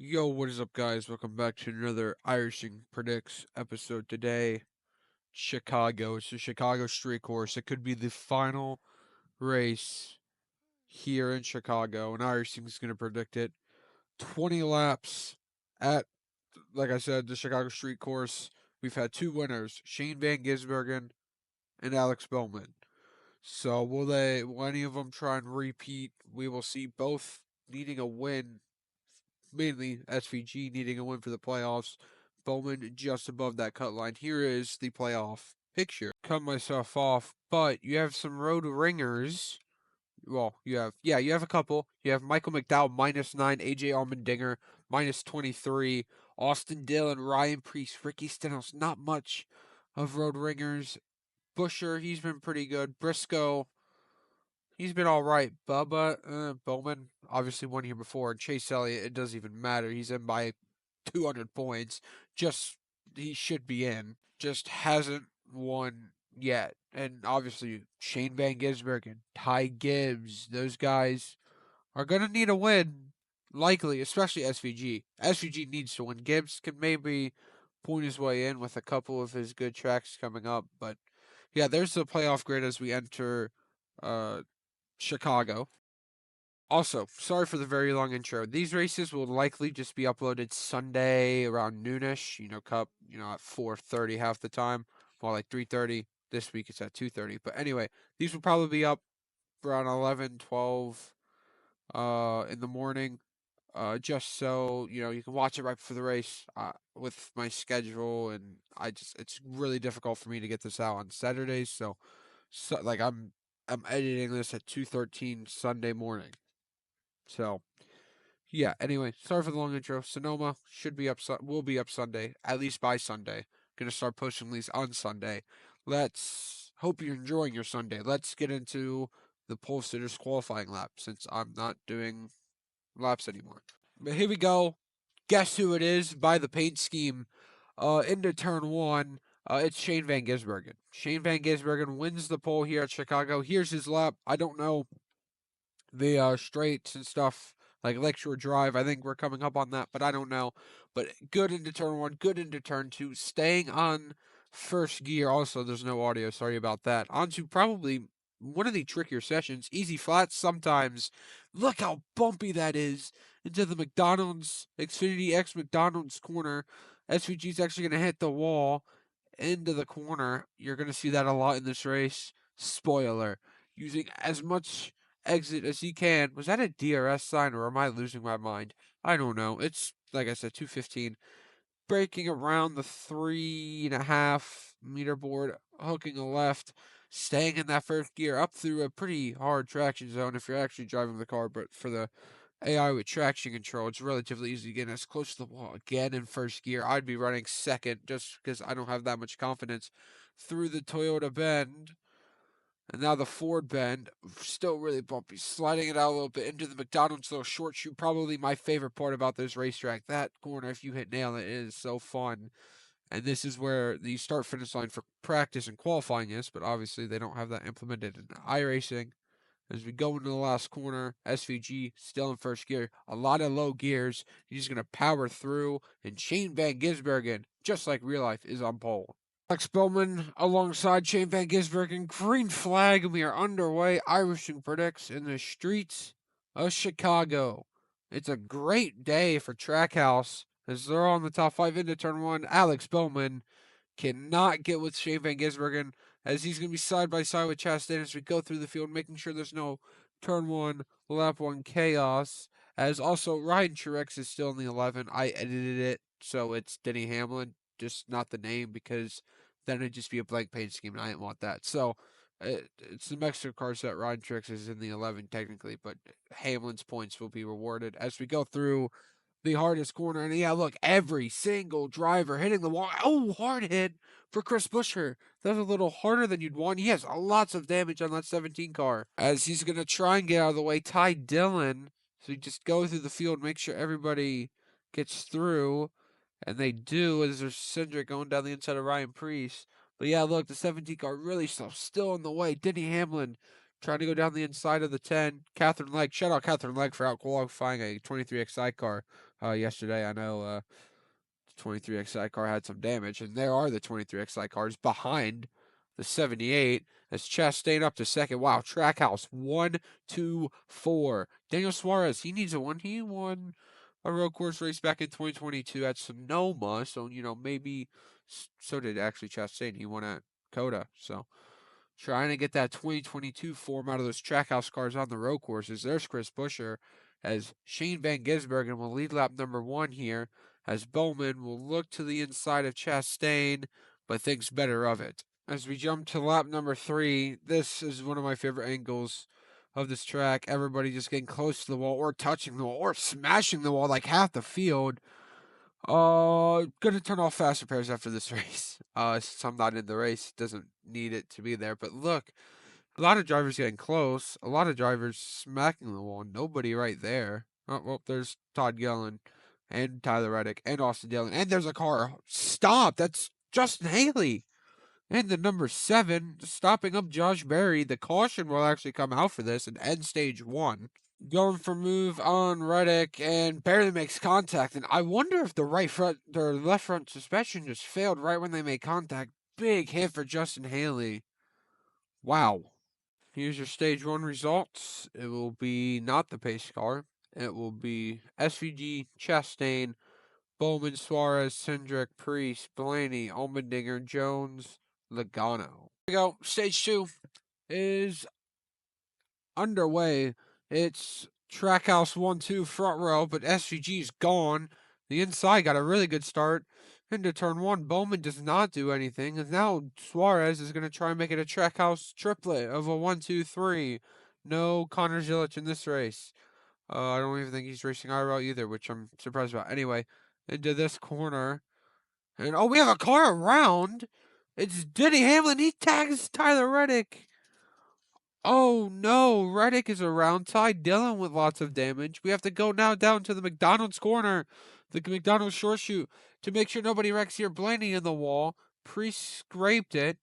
Yo, what is up, guys? Welcome back to another IRacing Predicts episode today. Chicago. It's the Chicago Street Course. It could be the final race here in Chicago, and IRacing is going to predict it. 20 laps at, like I said, the Chicago Street Course. We've had two winners, Shane Van Gisbergen and Alex Bowman. So will any of them try and repeat? We will see, both needing a win, mainly SVG needing a win for the playoffs. Bowman just above that cut line. Here is the playoff picture. Cut myself off, but you have some road ringers. Well, you have a couple. You have Michael McDowell -9, AJ Allmendinger -23, Austin Dillon, Ryan Preece, Ricky Stenhouse. Not much of road ringers. Busher, he's been pretty good. Briscoe, he's been all right. Bubba, Bowman, obviously won here before. And Chase Elliott, it doesn't even matter. He's in by 200 points. Just, he should be in. Just hasn't won yet. And obviously, Shane Van Gisbergen, Ty Gibbs, those guys are going to need a win, likely, especially SVG. SVG needs to win. Gibbs can maybe point his way in with a couple of his good tracks coming up. But yeah, there's the playoff grid as we enter uh, Chicago. Also, sorry for the very long intro. These races will likely just be uploaded Sunday around noonish. Cup, at 4:30 half the time, more like 3:30. This week it's at 2:30. But anyway, these will probably be up around 11, 12 in the morning. Just so you can watch it right before the race. With my schedule, and it's really difficult for me to get this out on Saturdays. So like I'm editing this at 2:13 Sunday morning. So, yeah, anyway, sorry for the long intro. Sonoma will be up Sunday, at least by Sunday. Gonna start posting these on Sunday. Let's hope you're enjoying your Sunday. Let's get into the pole sitters qualifying lap, since I'm not doing laps anymore. But here we go. Guess who it is by the paint scheme. Into turn one. It's Shane Van Gisbergen. Shane Van Gisbergen wins the pole here at Chicago. Here's his lap. I don't know the straights and stuff like Lakeshore Drive. I think we're coming up on that, but I don't know. But good into turn one, good into turn two, staying on first gear. Also, there's no audio. Sorry about that. On to probably one of the trickier sessions. Easy flats sometimes. Look how bumpy that is into the McDonald's Xfinity X McDonald's corner. SVG's actually going to hit the wall into the corner. You're going to see that a lot in this race. Spoiler. Using as much exit as he can. Was that a DRS sign, or am I losing my mind? I don't know. It's, like I said, 215. Breaking around the 3.5-meter board, hooking a left, staying in that first gear up through a pretty hard traction zone if you're actually driving the car, but for the AI with traction control, it's relatively easy getting as close to the wall again in first gear. I'd be running second just because I don't have that much confidence through the Toyota bend. And now the Ford bend, still really bumpy, sliding it out a little bit into the McDonald's little short shoot. Probably my favorite part about this racetrack. That corner, if you hit nail it is so fun. And this is where the start finish line for practice and qualifying is, but obviously they don't have that implemented in iRacing. As we go into the last corner, SVG still in first gear. A lot of low gears. He's going to power through, and Shane Van Gisbergen, just like real life, is on pole. Alex Bowman alongside Shane Van Gisbergen. Green flag, and we are underway. IRacing Predicts in the streets of Chicago. It's a great day for Trackhouse as they're all in the top five into turn one. Alex Bowman cannot get with Shane Van Gisbergen as he's going to be side by side with Chastain as we go through the field, making sure there's no turn one, lap one chaos. As also Ryan Truex is still in the 11. I edited it so it's Denny Hamlin, just not the name, because then it'd just be a blank paint scheme, and I didn't want that. So it's the Mexico car set. Ryan Truex is in the 11 technically, but Hamlin's points will be rewarded as we go through the hardest corner. And yeah, look, every single driver hitting the wall. Oh, hard hit for Chris Buescher. That's a little harder than you'd want. He has lots of damage on that 17 car. As he's going to try and get out of the way, Ty Dillon. So you just go through the field, make sure everybody gets through. And they do, as there's Cindric going down the inside of Ryan Preece. But yeah, look, the 17 car really still in the way. Denny Hamlin trying to go down the inside of the 10. Catherine Legg, shout out Catherine Legg for out qualifying a 23X sidecar yesterday. I know the 23X sidecar had some damage, and there are the 23X sidecars behind the 78 as Chastain up to second. Wow, Trackhouse 1-2-4. Daniel Suarez, he needs a win. He won a road course race back in 2022 at Sonoma, so maybe so did actually Chastain. He won at Coda, so trying to get that 2022 form out of those Trackhouse cars on the road courses. There's Chris Buescher as Shane Van Gisbergen will lead lap number 1 here, as Bowman will look to the inside of Chastain, but thinks better of it. As we jump to lap number 3, this is one of my favorite angles of this track. Everybody just getting close to the wall or touching the wall or smashing the wall like half the field. Gonna turn off fast repairs after this race. Since I'm not in the race, doesn't need it to be there. But look, a lot of drivers getting close. A lot of drivers smacking the wall. Nobody right there. Oh, well, there's Todd Gillen and Tyler Reddick and Austin Dillon. And there's a car. Stop! That's Justin Haley. And the number 7, stopping up Josh Berry. The caution will actually come out for this and end stage 1. Going for move on Reddick and barely makes contact. And I wonder if the left front suspension just failed right when they made contact. Big hit for Justin Haley. Wow. Here's your stage 1 results. It will be not the pace car. It will be SVG, Chastain, Bowman, Suarez, Cindric, Priest, Blaney, Allmendinger, Jones, Logano. Here we go. Stage 2 is underway. It's Trackhouse 1-2 front row, but SVG's gone. The inside got a really good start into turn 1. Bowman does not do anything, and now Suarez is going to try and make it a Trackhouse triplet of a 1-2-3. No Connor Zilich in this race. I don't even think he's racing IRL either, which I'm surprised about. Anyway, into this corner. And oh, we have a car around. It's Denny Hamlin. He tags Tyler Reddick. Oh no, Reddick is around Ty Dillon with lots of damage. We have to go now down to the McDonald's corner, the McDonald's short shoot, to make sure nobody wrecks here. Blaney in the wall. Pre-scraped it.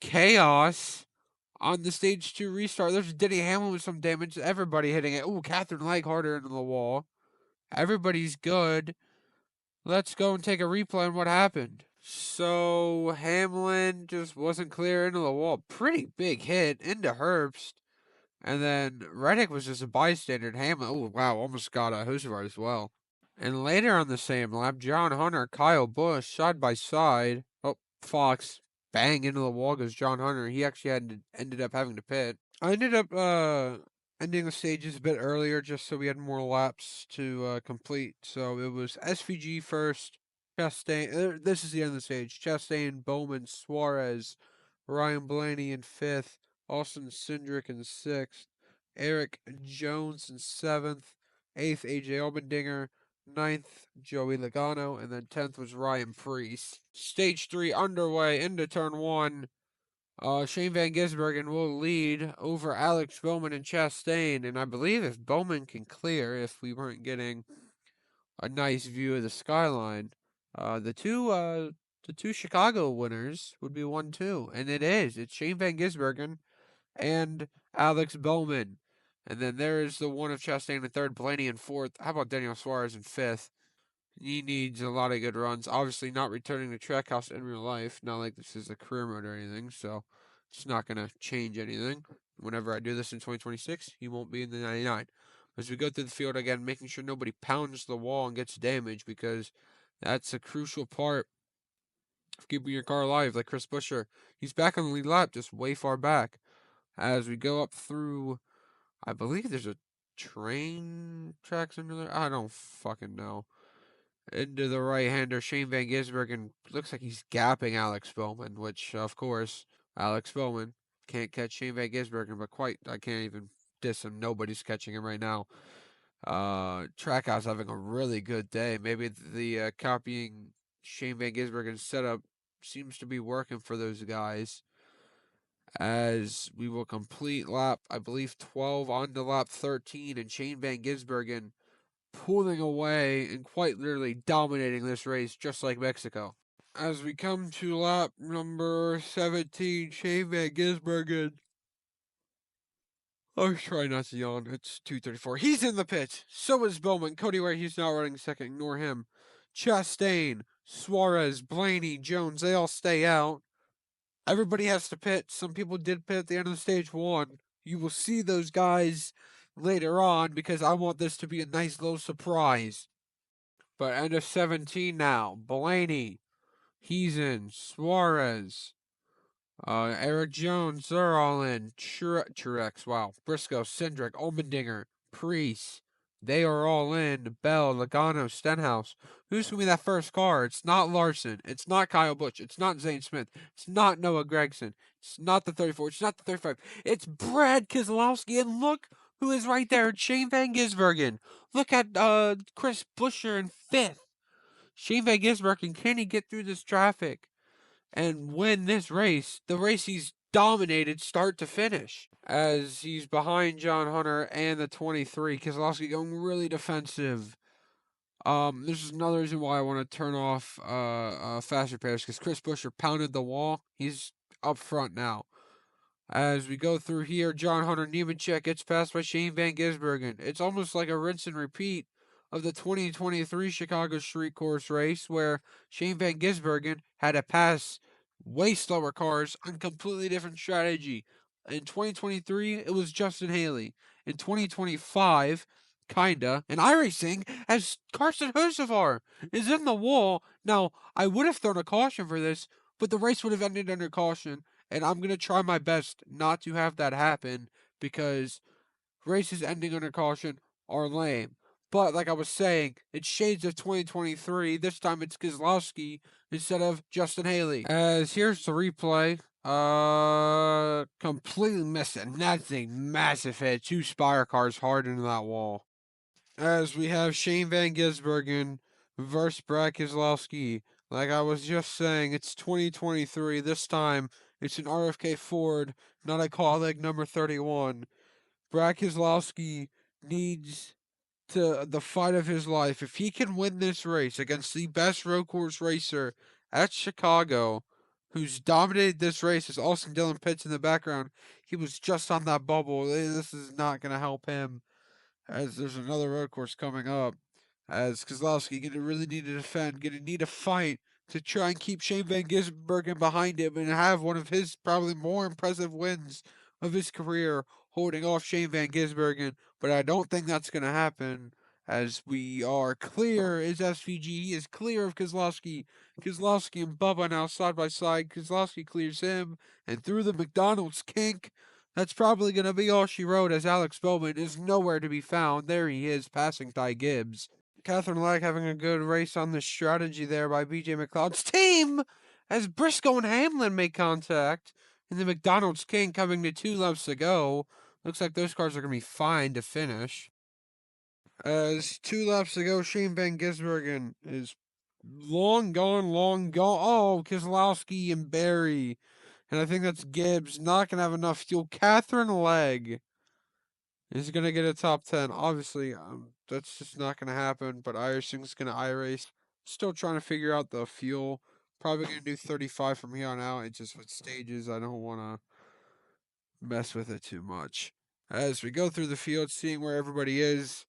Chaos on the stage 2 restart. There's Denny Hamlin with some damage. Everybody hitting it. Ooh, Catherine Legg harder into the wall. Everybody's good. Let's go and take a replay on what happened. So Hamlin just wasn't clear into the wall. Pretty big hit into Herbst. And then Reddick was just a bystander. And Hamlin, oh wow, almost got a Husavard as well. And later on the same lap, John Hunter, Kyle Busch, side by side. Oh, Fox, bang into the wall goes John Hunter. He actually ended up having to pit. I ended up ending the stages a bit earlier just so we had more laps to complete. So it was SVG first, Chastain. This is the end of the stage. Chastain, Bowman, Suarez, Ryan Blaney in 5th, Austin Cindric in 6th, Eric Jones in 7th, 8th AJ Allmendinger, 9th Joey Logano, and then 10th was Ryan Priest. Stage 3 underway into turn 1. Shane Van Gisbergen will lead over Alex Bowman and Chastain, and I believe if Bowman can clear, if we weren't getting a nice view of the skyline, the two Chicago winners would be 1-2, and it is. It's Shane Van Gisbergen and Alex Bowman, and then there is the one of Chastain in 3rd, Blaney in 4th. How about Daniel Suarez in 5th? He needs a lot of good runs. Obviously, not returning to Trackhouse in real life. Not like this is a career mode or anything, so it's not going to change anything. Whenever I do this in 2026, he won't be in the 99. As we go through the field again, making sure nobody pounds the wall and gets damaged, because that's a crucial part of keeping your car alive, like Chris Buescher. He's back on the lead lap, just way far back. As we go up through, I believe there's a train tracks under there. I don't fucking know. Into the right-hander, Shane Van Gisbergen looks like he's gapping Alex Bowman, which, of course, Alex Bowman can't catch Shane Van Gisbergen, but I can't even diss him. Nobody's catching him right now. Trackhouse having a really good day. Maybe the copying Shane Van Gisbergen's setup seems to be working for those guys. As we will complete lap, I believe, 12 on to lap 13, and Shane Van Gisbergen pulling away and quite literally dominating this race, just like Mexico. As we come to lap number 17, Shane Van Gisbergen I'm trying not to yawn. It's 2:34. He's in the pit. So is Bowman. Cody Ware, he's not running second. Ignore him. Chastain, Suarez, Blaney, Jones, they all stay out. Everybody has to pit. Some people did pit at the end of stage one. You will see those guys later on because I want this to be a nice little surprise. But end of 17 now. Blaney, he's in. Suarez, Eric Jones, they're all in. Truex, wow. Briscoe, Cindric, Olmendinger, Priest, they are all in. Bell, Logano, Stenhouse. Who's going to be that first car? It's not Larson. It's not Kyle Busch. It's not Zane Smith. It's not Noah Gragson. It's not the 34. It's not the 35. It's Brad Keselowski. And look who is right there. It's Shane Van Gisbergen. Look at Chris Buescher in fifth. Shane Van Gisbergen, can he get through this traffic and win this race? The race he's dominated start to finish, as he's behind John Hunter and the 23. Keselowski going really defensive. This is another reason why I want to turn off fast repairs, because Chris Buescher pounded the wall. He's up front now. As we go through here, John Hunter Nemechek gets passed by Shane Van Gisbergen. It's almost like a rinse and repeat of the 2023 Chicago Street Course race, where Shane Van Gisbergen had to pass way slower cars on completely different strategy. In 2023, it was Justin Haley. In 2025, kinda, and iRacing, as Carson Hocevar is in the wall. Now, I would have thrown a caution for this, but the race would have ended under caution. And I'm going to try my best not to have that happen, because races ending under caution are lame. But like I was saying, it's shades of 2023. This time it's Keselowski instead of Justin Haley. As here's the replay. Completely missed it. And that's a massive hit. Two Spire cars hard into that wall. As we have Shane Van Gisbergen versus Brad Keselowski. Like I was just saying, it's 2023. This time, it's an RFK Ford, not a colleague number 31. Brad Keselowski needs the fight of his life. If he can win this race against the best road course racer at Chicago, who's dominated this race, is Austin Dillon Pitts in the background. He was just on that bubble. This is not going to help him, as there's another road course coming up, as Keselowski gonna really need to defend, gonna need a fight to try and keep Shane Van Gisbergen behind him and have one of his probably more impressive wins of his career, holding off Shane Van Gisbergen. But I don't think that's gonna happen, as we are clear is SVG. He is clear of Keselowski. Keselowski and Bubba now side by side. Keselowski clears him, and through the McDonald's kink, that's probably going to be all she wrote, as Alex Bowman is nowhere to be found. There he is, passing Ty Gibbs. Catherine Legg having a good race on the strategy there by BJ McLeod's team, as Briscoe and Hamlin make contact. And the McDonald's King coming to 2 laps to go. Looks like those cars are going to be fine to finish. As 2 laps to go, Shane Van Gisbergen is long gone, long gone. Oh, Keselowski and Barry. And I think that's Gibbs. Not going to have enough fuel. Catherine Legg is going to get a top 10. Obviously, that's just not going to happen. But IRacing's going to iRace. Still trying to figure out the fuel. Probably going to do 35 from here on out. It's just with stages. I don't want to mess with it too much. As we go through the field, seeing where everybody is.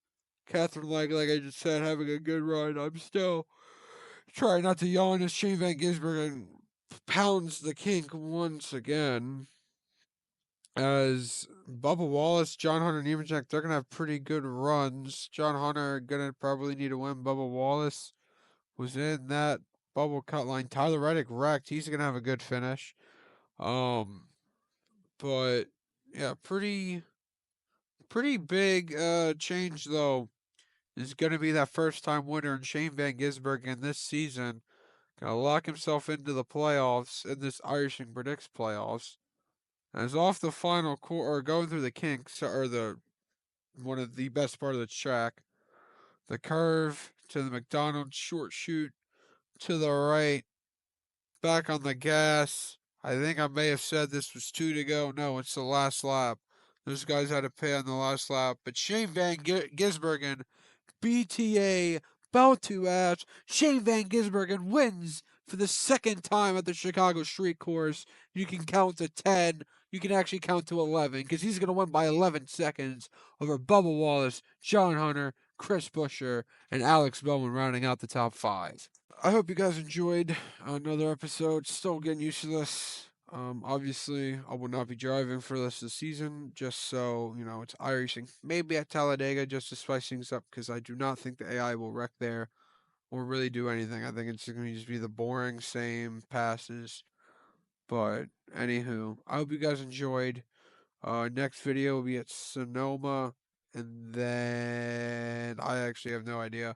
Catherine Legg, like I just said, having a good run. I'm still trying not to yawn as Shane Van Gisbergen pounds the kink once again. As Bubba Wallace, John Hunter, Nemechek, they're going to have pretty good runs. John Hunter going to probably need to win. Bubba Wallace was in that bubble cut line. Tyler Reddick wrecked. He's going to have a good finish. But yeah, pretty big change though is going to be that first time winner in Shane Van Gisbergen this season. Gonna lock himself into the playoffs in this IRacing Predicts playoffs. As off the final or going through the kinks, or the one of the best part of the track, the curve to the McDonald's short chute to the right, back on the gas. I think I may have said this was 2 to go. No, it's the last lap. Those guys had to pay on the last lap. But Shane Van Gisbergen, BTA, belt to ass. Shane Van Gisbergen wins for the second time at the Chicago Street Course. You can count to 10. you can actually count to 11 because he's going to win by 11 seconds over Bubba Wallace, John Hunter, Chris Buescher, and Alex Bowman rounding out the top 5. I hope you guys enjoyed another episode. Still getting used to this. Obviously, I will not be driving for the rest of the season, just so, it's iRacing. Maybe at Talladega, just to spice things up, because I do not think the AI will wreck there or really do anything. I think it's going to just be the boring, same passes. But, anywho, I hope you guys enjoyed. Next video will be at Sonoma, and then I actually have no idea.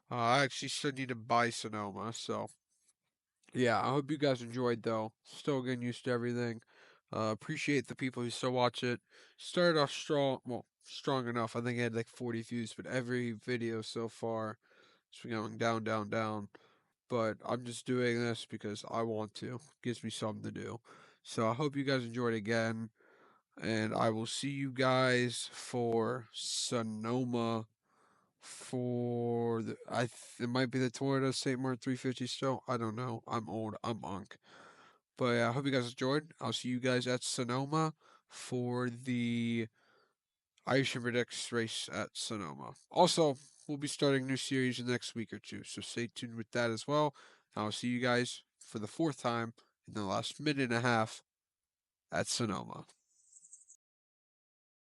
I actually still need to buy Sonoma, so yeah, I hope you guys enjoyed though. Still getting used to everything. Appreciate the people who still watch it. Started off strong, well, strong enough. I think I had like 40 views, but every video so far it's been going down, down, down. But I'm just doing this because I want to. Gives me something to do. So I hope you guys enjoyed again, and I will see you guys for Sonoma for it might be the Toyota St. Martin 350 still. I don't know. I'm old. I'm unk. But yeah, I hope you guys enjoyed. I'll see you guys at Sonoma for the IRacing Predicts race at Sonoma. Also, we'll be starting a new series in the next week or two, so stay tuned with that as well. I'll see you guys for the 4th time in the last minute and a half at Sonoma.